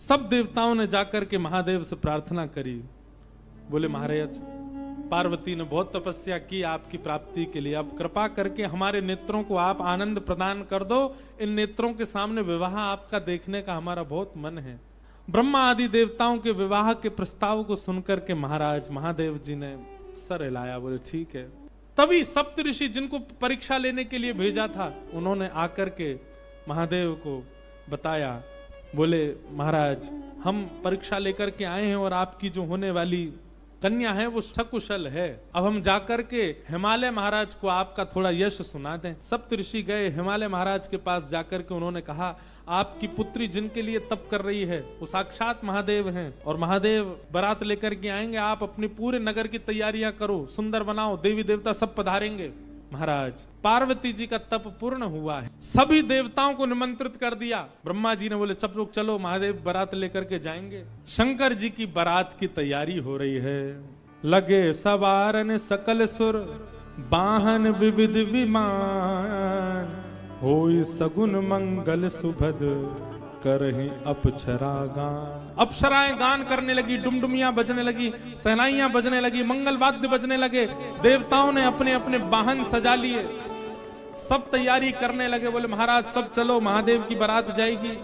सब देवताओं ने जाकर के महादेव से प्रार्थना करी। बोले महाराज, पार्वती ने बहुत तपस्या की आपकी प्राप्ति के लिए, अब कृपा करके हमारे नेत्रों को आप आनंद प्रदान कर दो। इन नेत्रों के सामने विवाह आपका देखने का हमारा बहुत मन है। ब्रह्मा आदि देवताओं के विवाह के प्रस्ताव को सुनकर के महाराज महादेव जी ने सर हिलाया, बोले ठीक है। तभी सप्तऋषि जिनको परीक्षा लेने के लिए भेजा था, उन्होंने आकर के महादेव को बताया। बोले महाराज, हम परीक्षा लेकर के आए हैं और आपकी जो होने वाली कन्या है वो सकुशल है। अब हम जाकर के हिमालय महाराज को आपका थोड़ा यश सुना दें। सप्तऋषि गए हिमालय महाराज के पास, जाकर के उन्होंने कहा आपकी पुत्री जिनके लिए तप कर रही है वो साक्षात महादेव हैं, और महादेव बारात लेकर के आएंगे। आप अपने पूरे नगर की तैयारियां करो, सुंदर बनाओ, देवी देवता सब पधारेंगे। महाराज, पार्वती जी का तप पूर्ण हुआ है, सभी देवताओं को निमंत्रित कर दिया। ब्रह्मा जी ने बोले सब लोग चलो, महादेव बारात लेकर के जाएंगे। शंकर जी की बारात की तैयारी हो रही है। लगे सवारन सकल सुर, वाहन विविध विमान, होई सगुन मंगल सुभद, करहि अप्सरा गान। अप्सराएं गान करने लगी, डुमडुमियां बजने लगी, सहनाइयां बजने लगी, मंगल वाद्य बजने लगे। देवताओं ने अपने अपने वाहन सजा लिए, सब तैयारी करने लगे। बोले महाराज सब चलो, महादेव की बारात जाएगी।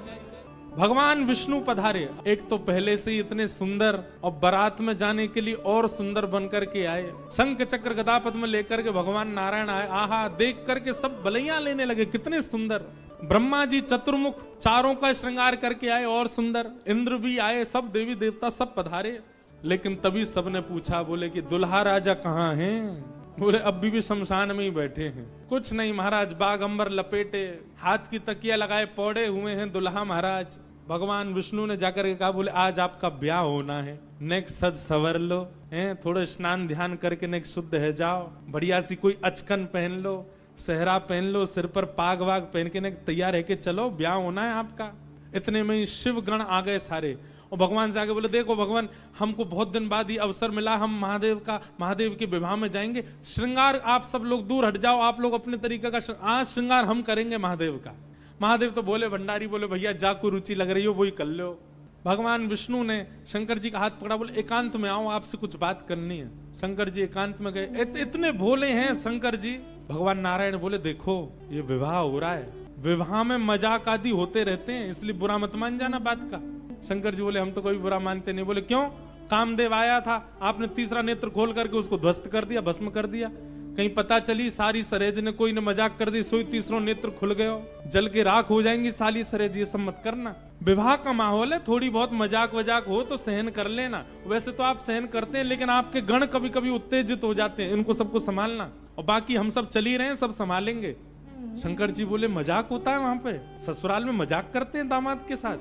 भगवान विष्णु पधारे। एक तो पहले से ही इतने सुंदर, और बारात में जाने के लिए और सुंदर बनकर के आए। शंख चक्र गदा पद्म लेकर के भगवान नारायण आए। आहा, देख करके सब बलैया लेने लगे, कितने सुंदर। ब्रह्मा जी चतुर्मुख, चारों का श्रृंगार करके आए और सुंदर। इंद्र भी आए, सब देवी देवता सब पधारे। लेकिन तभी सबने पूछा, बोले कि दुल्हा राजा कहाँ हैं? बोले अभी भी शमशान में ही बैठे हैं। कुछ नहीं महाराज, बाग अंबर लपेटे, हाथ की तकिया लगाए पौड़े हुए हैं दुल्हा महाराज। भगवान विष्णु ने जाकर के कहा, बोले आज आपका ब्याह होना है, नेक सज सवर लो, थोड़ा स्नान ध्यान करके नेक शुद्ध है जाओ, बढ़िया सी कोई अचकन पहन लो, सेहरा पहन लो, सिर पर पाग वाग पहन के नेक तैयार है कि चलो ब्याह होना है आपका। इतने में ही शिव गण आ गए सारे, और भगवान से आगे बोले देखो भगवान, हमको बहुत दिन बाद ये अवसर मिला, हम महादेव के विवाह में जाएंगे। श्रृंगार आप सब लोग दूर हट जाओ, आप लोग अपने तरीके का आज श्रृंगार हम करेंगे महादेव का। महादेव तो बोले भंडारी, बोले भैया जाको रुचि लग रही हो वही कर लो। भगवान विष्णु ने शंकर जी का हाथ पकड़ा, बोले एकांत में आओ, आपसे कुछ बात करनी है। शंकर जी एकांत में गए। इतने भोले हैं शंकर जी। भगवान नारायण बोले देखो ये विवाह हो रहा है, विवाह में मजाक आदि होते रहते हैं, इसलिए बुरा मत मान जाना बात का। शंकर जी बोले हम तो कोई बुरा मानते नहीं। बोले क्यों? कामदेव आया था, आपने तीसरा नेत्र खोल करके उसको ध्वस्त कर दिया, भस्म कर दिया। कहीं पता चली सारी सरेज ने कोई ने मजाक कर दी, सोई तीसरा नेत्र खुल गयो, जल के राख हो जाएंगी साली सरेज। ये सब मत करना, विवाह का माहौल है, थोड़ी बहुत मजाक वजाक हो तो सहन कर लेना। वैसे तो आप सहन करते हैं, लेकिन आपके गण कभी कभी उत्तेजित हो जाते हैं, इनको सबको संभालना। और बाकी हम सब चल ही रहे हैं, सब संभालेंगे। शंकर जी बोले मजाक होता है वहां पे? ससुराल में मजाक करते हैं दामाद के साथ?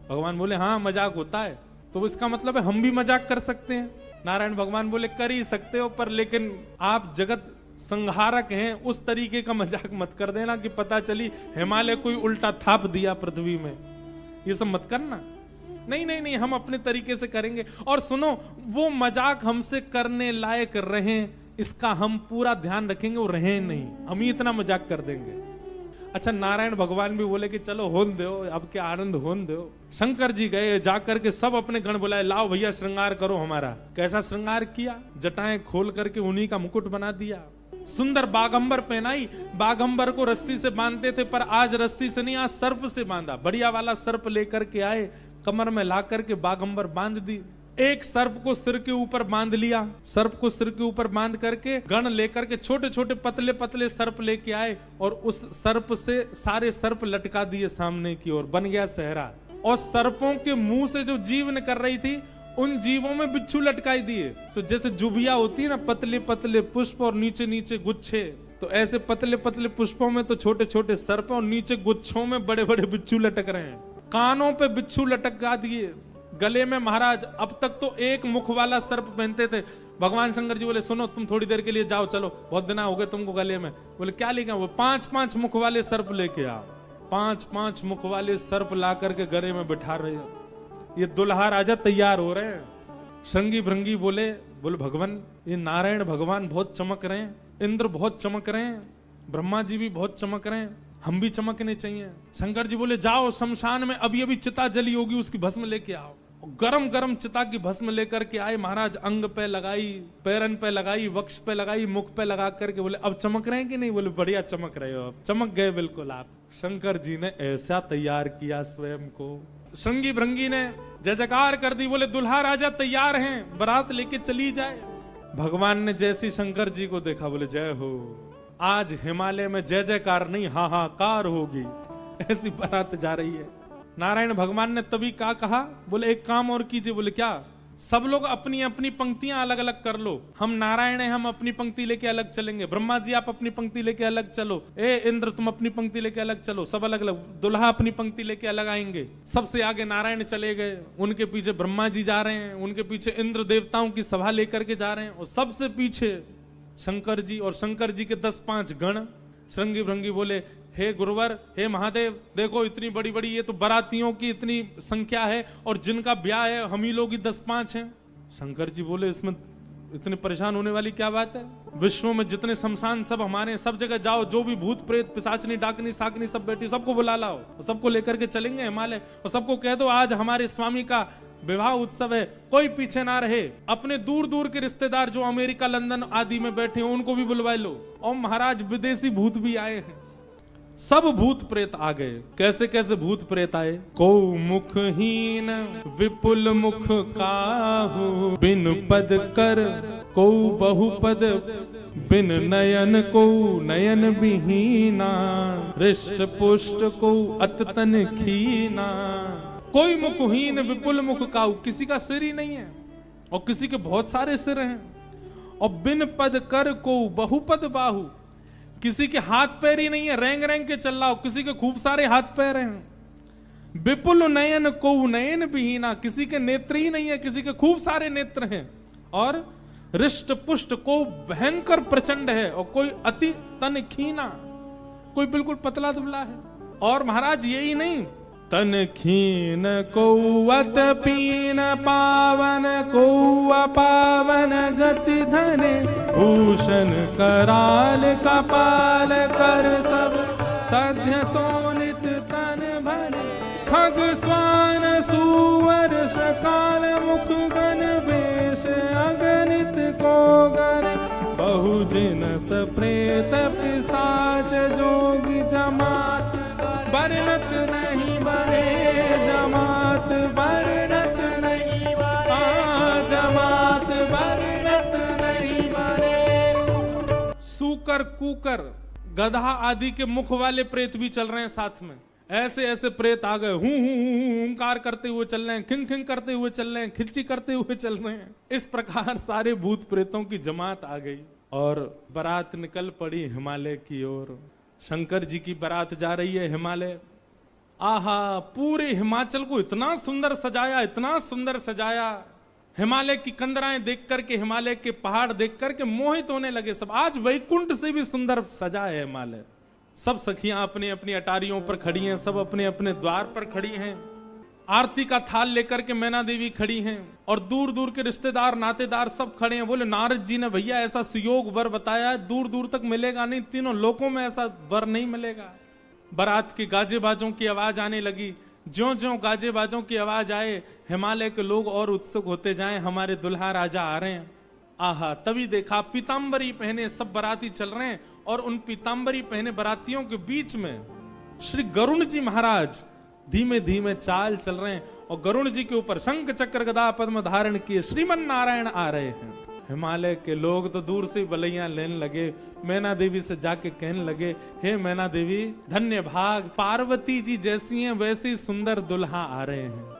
भगवान बोले हाँ मजाक होता है। तो इसका मतलब है हम भी मजाक कर सकते हैं? नारायण भगवान बोले कर ही सकते हो, पर लेकिन आप जगत संहारक हैं, उस तरीके का मजाक मत कर देना कि पता चली हिमालय कोई उल्टा थाप दिया पृथ्वी में। ये सब मत करना। नहीं नहीं नहीं, हम अपने तरीके से करेंगे। और सुनो, वो मजाक हमसे करने लायक रहे इसका हम पूरा ध्यान रखेंगे, वो रहे नहीं, हम ही इतना मजाक कर देंगे। अच्छा, नारायण भगवान भी बोले कि चलो होन दो, अब क्या आनंद होन दो। शंकर जी गए, जाकर के सब अपने गण बुलाए, लाओ भैया श्रृंगार करो हमारा। कैसा श्रृंगार किया? जटाएं खोल करके उन्हीं का मुकुट बना दिया, सुंदर बागंबर पहनाई। बागंबर को रस्सी से बांधते थे, पर आज रस्सी से नहीं, आज सर्प से बांधा। बढ़िया वाला सर्प लेकर के आए, कमर में ला करके बागंबर बांध दी। एक सर्प को सिर के ऊपर बांध लिया, सर्प को सिर के ऊपर बांध करके गण लेकर के छोटे छोटे पतले पतले सर्प लेके आए, और उस सर्प से सारे सर्प लटका दिए सामने की ओर, बन गया सहरा। और सर्पों के मुंह से जो जीव निकल रही थी, उन जीवों में बिच्छू लटकाई दिए। तो जैसे जुबिया होती है ना, पतले पतले पुष्प और नीचे नीचे गुच्छे, तो ऐसे पतले पतले पुष्पों में तो छोटे छोटे सर्प, और नीचे गुच्छों में बड़े बड़े बिच्छू लटक रहे हैं। कानों पे बिच्छू लटका दिए, गले में महाराज अब तक तो एक मुख वाला सर्प पहनते थे। भगवान शंकर जी बोले सुनो, तुम थोड़ी देर के लिए जाओ, चलो बहुत दिन हो गए तुमको गले में। बोले क्या लेके आओ? वो 5-5 मुख वाले सर्प लेके आओ। 5-5 मुख वाले सर्प ला करके गले में बिठा रहे हो। ये दुल्हा राजा तैयार हो रहे हैं। श्रृंगी भृंगी बोले भगवान, ये नारायण भगवान बहुत चमक रहे हैं, इंद्र बहुत चमक रहे हैं, ब्रह्मा जी भी बहुत चमक रहे हैं, हम भी चमकने चाहिए। शंकर जी बोले जाओ शमशान में अभी अभी चिता जली होगी, उसकी भस्म लेके आओ। गरम गरम चिता की भस्म लेकर के आए महाराज, अंग पे लगाई, पैरन पे लगाई, वक्ष पे लगाई, मुख पे लगा करके बोले अब चमक रहे हैं कि नहीं? बोले बढ़िया चमक रहे हो, अब चमक गए बिल्कुल आप। शंकर जी ने ऐसा तैयार किया स्वयं को, श्रृंगी भृंगी ने जय जयकार कर दी, बोले दुल्हा राजा तैयार हैं, बारात लेके चली जाए। भगवान ने जैसी शंकर जी को देखा बोले जय हो, आज हिमालय में जय जयकार नहीं हाहाकार होगी, ऐसी बारात जा रही है। नारायण भगवान ने तभी क्या कहा, बोले एक काम और कीजिए। बोले क्या? सब लोग अपनी अपनी पंक्तियां अलग अलग कर लो, हम नारायण हैं, हम अपनी पंक्ति लेके अलग चलेंगे। ब्रह्मा जी आप अपनी पंक्ति लेके अलग चलो, ए इंद्र तुम अपनी पंक्ति लेके अलग चलो, सब अलग अलग। दुल्हा अपनी पंक्ति लेके अलग आएंगे। सबसे आगे नारायण चले गए, उनके पीछे ब्रह्मा जी जा रहे हैं, उनके पीछे इंद्र देवताओं की सभा लेकर के जा रहे हैं, और सबसे पीछे शंकर जी, और शंकर जी के 10-5 गण। श्रृंगी भृंगी बोले हे गुरुवर, हे महादेव, देखो इतनी बड़ी बड़ी ये तो बारातियों की इतनी संख्या है, और जिनका ब्याह है हम ही लोग ही 10-5 हैं। शंकर जी बोले इसमें इतने परेशान होने वाली क्या बात है? विश्व में जितने शमशान सब हमारे, सब जगह जाओ, जो भी भूत प्रेत पिशाचनी डाकनी साकनी सब बैठी, सबको बुला लाओ, सबको लेकर के चलेंगे हिमालय, और सबको कह दो आज हमारे स्वामी का विवाह उत्सव है, कोई पीछे ना रहे। अपने दूर दूर के रिश्तेदार जो अमेरिका लंदन आदि में बैठे हैं उनको भी बुलवा लो। और महाराज विदेशी भूत भी आए हैं, सब भूत प्रेत आ गए। कैसे कैसे भूत प्रेत आए? को मुखहीन विपुल मुख काहू, बिन पद कर को बहुपद, बिन नयन को नयन विहीना, रिष्ट पुष्ट को अततन खीना। कोई मुखहीन विपुल मुख काहू, किसी का सिर ही नहीं है और किसी के बहुत सारे सिर हैं। और बिन पद कर को बहुपद बाहु, किसी के हाथ पैर ही नहीं है, रेंग रेंग के चल रहा हो, किसी के खूब सारे हाथ पैर हैं। विपुल नयन को नयन विहीना, किसी के नेत्र ही नहीं है, किसी के खूब सारे नेत्र हैं। और रिष्ट पुष्ट को भयंकर प्रचंड है, और कोई अति तन खीना, कोई बिल्कुल पतला दुबला है। और महाराज यही नहीं, तन खीन को अत पीन पावन को अपावन गति धन, भूषण कराल कपाल कर सब सध्य सोनित तन भरे, खग स्वान सुवर शकाल मुख गण वेश अगणित को गण, बहुजिन सप्रेत पिशाच जोगी जमात, बरनत नहीं बने जमात, बरनत नहीं बने जमात, बरनत नहीं बने। सूकर कुकर गधा आदि के मुख वाले प्रेत भी चल रहे हैं साथ में। ऐसे ऐसे प्रेत आ गए, हूं हुंकार करते हुए चल रहे हैं, खिंग खिंग करते हुए चल रहे हैं, खिच्ची करते हुए चल रहे हैं। इस प्रकार सारे भूत प्रेतों की जमात आ गई और बारात निकल पड़ी हिमालय की ओर। शंकर जी की बारात जा रही है हिमालय। आहा, पूरे हिमाचल को इतना सुंदर सजाया, इतना सुंदर सजाया। हिमालय की कंदराएं देख करके, हिमालय के पहाड़ देख करके मोहित होने लगे सब। आज वैकुंठ से भी सुंदर सजा है हिमालय। सब सखियां अपनी अपनी अटारियों पर खड़ी हैं, सब अपने अपने द्वार पर खड़ी हैं। आरती का थाल लेकर के मैना देवी खड़ी हैं, और दूर दूर के रिश्तेदार नातेदार सब खड़े हैं। बोले नारद जी ने भैया ऐसा सुयोग वर बताया है, दूर दूर तक मिलेगा नहीं, तीनों लोकों में ऐसा वर नहीं मिलेगा। बारात की गाजे बाजों की आवाज आने लगी। ज्यों ज्यों गाजे बाजों की आवाज आए, हिमालय के लोग और उत्सुक होते जाएं, हमारे दुल्हा राजा आ रहे हैं। आहा, तभी देखा पीतांबरी पहने सब बाराती चल रहे हैं, और उन पीतांबरी पहने बारातियों के बीच में श्री गरुण जी महाराज धीमे धीमे चाल चल रहे हैं, और गरुण जी के ऊपर शंख चक्र गदा पद्म धारण किए श्रीमन नारायण आ रहे हैं। हिमालय के लोग तो दूर से बलैयां लेने लगे। मैना देवी से जाके कहने लगे, हे मैना देवी धन्य भाग, पार्वती जी जैसी हैं वैसी सुंदर दुल्हा आ रहे हैं।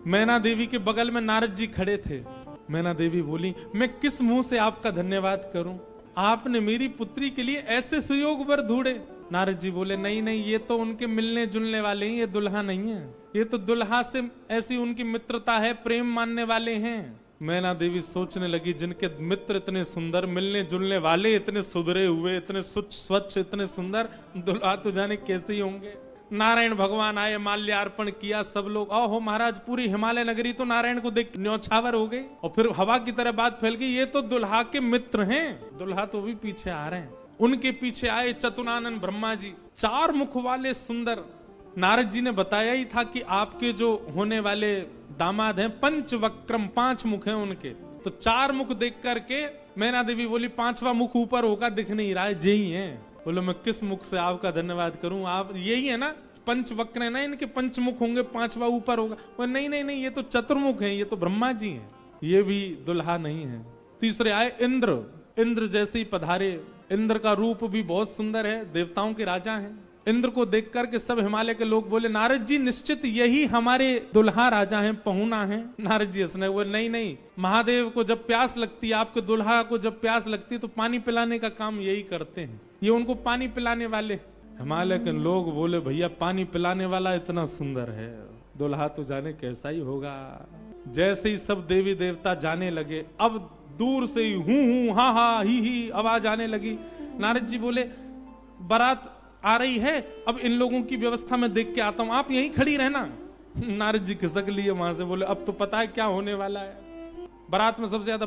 मैना देवी के बगल में नारद जी खड़े थे। मैना देवी बोली, मैं किस मुंह से आपका धन्यवाद करूं, आपने मेरी पुत्री के लिए ऐसे सुयोग वर ढूंढे। नारद जी बोले, नहीं नहीं, ये तो उनके मिलने जुलने वाले हैं, ये दुल्हा नहीं है। ये तो दुल्हा से ऐसी उनकी मित्रता है, प्रेम मानने वाले हैं। मैना देवी सोचने लगी, जिनके मित्र इतने सुंदर, मिलने जुलने वाले इतने सुधरे हुए, इतने स्वच्छ, इतने सुंदर, दुल्हा तो जाने कैसे ही होंगे। नारायण भगवान आए, माल्यार्पण किया सब लोग। ओहो महाराज, पूरी हिमालय नगरी तो नारायण को देख न्यौछावर हो गई, और फिर हवा की तरह बात फैल गई, ये तो दुल्हा के मित्र हैं। दुल्हा तो भी पीछे आ रहे हैं। उनके पीछे आए चतुरानन ब्रह्मा जी, 4 मुख वाले सुंदर। नारद जी ने बताया ही था कि आपके जो होने वाले दामाद हैं पंचवक्रम, 5 मुख हैं उनके। तो 4 मुख देख करके मैना देवी बोली 5वां मुख ऊपर होगा, दिख नहीं रहा है, यही है। बोलो मैं किस मुख से आपका धन्यवाद करूं, आप यही है ना, पंचवक्र है ना, इनके 5 मुख होंगे, 5वां ऊपर होगा। वो नहीं नहीं नहीं, ये तो चतुर्मुख है, ये तो ब्रह्मा जी हैं, ये भी दुल्हा नहीं है। तीसरे आए इंद्र। इंद्र जैसे ही पधारे, इंद्र का रूप भी बहुत सुंदर है, देवताओं के राजा हैं। इंद्र को देख करके सब हिमालय के लोग बोले नारद जी निश्चित यही हमारे दुल्हा राजा हैं, पहुना हैं। नारद जी हंसने हुए, नहीं नहीं, महादेव को जब प्यास लगती है, आपके दुल्हा को जब प्यास लगती है तो पानी पिलाने का काम यही करते हैं, ये उनको पानी पिलाने वाले। हिमालय के लोग बोले भैया पानी पिलाने वाला इतना सुंदर है, दुल्हा तो जाने कैसा ही होगा। जैसे ही सब देवी देवता जाने लगे, अब दूर से ही हूं हा हा ही आवाज आने लगी। नारद जी बोले बारात आ रही है, अब इन लोगों की व्यवस्था में देख के आता हूं, आप यहीं खड़ी रहना। नारद जी खिसक लिए वहां से, बोले अब तो पता है क्या होने वाला है। बारात में सबसे ज्यादा